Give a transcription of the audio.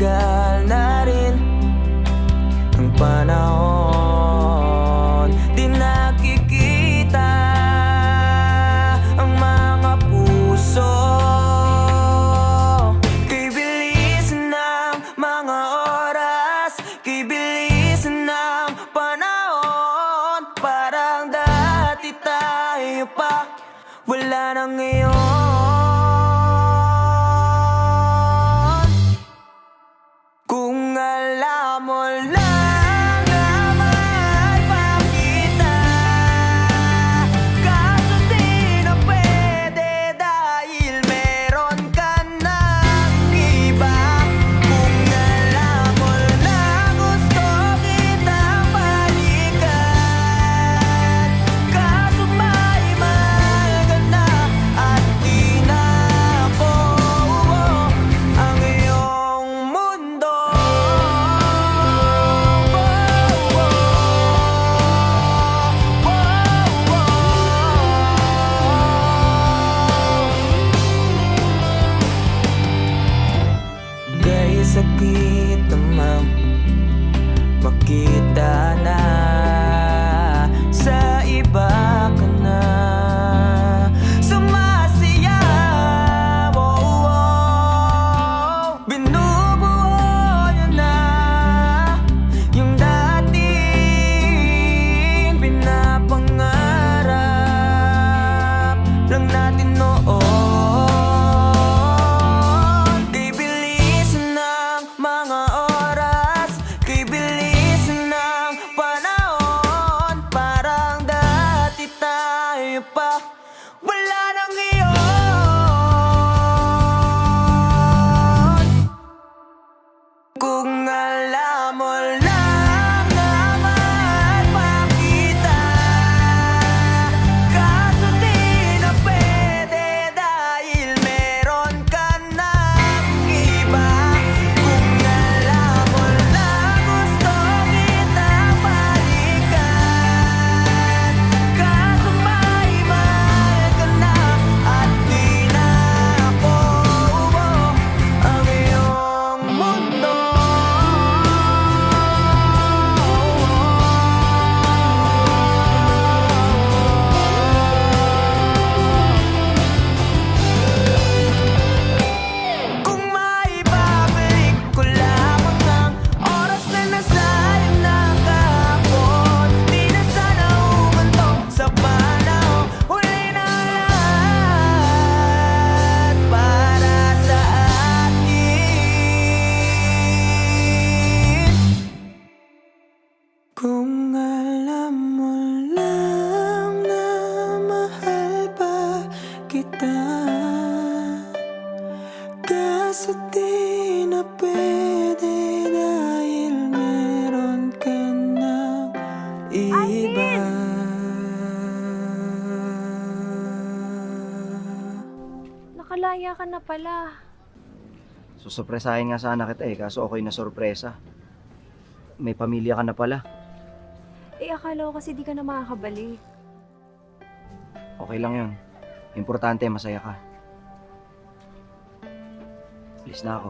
tumagal na rin ang panahon. Di nakikita ang mga puso. Kay bilis ng mga oras, kay bilis ng panahon. Parang dati tayo pa, wala na ngayon. Kung alam mo lang na mahal pa kita, kaso di na pwede dahil meron ka ng iba. Kung alam mo lang gusto kitang balikan, kaso may mahal ka na at di na ako ang iyong mundo. Dahil sakit namang makita na sa iba ka na sumasayaw. Binubuo niyo na yung dating pinapangarap lang natin noon. Kay bilis ng mga oras, kay bilis ng panahon. Parang dati tayo pa, wala na ngayon. Kung alam mo lang na mahal pa kita, kaso di na pwede dahil meron ka ng iba. Kung alam mo lang gusto kitang balikan, kaso may mahal ka na at di na ako ang iyong mundo. Kung maibabalik ko lamang ang oras na nasayang na kahapon, di na sana humantong sa panahon. Huli na lahat para sa atin. Kung alam mo lang na mahal pa kita, kaso di na pwede dahil meron ka ng iba. Nakalaya ka na pala. Susurpresahin nga sana kita kaso ako'y nasurpresa. May pamilya ka na pala. Akala ko kasi di ka na makakabalik. Okay lang yun. Importante, masaya ka. Alis na ako.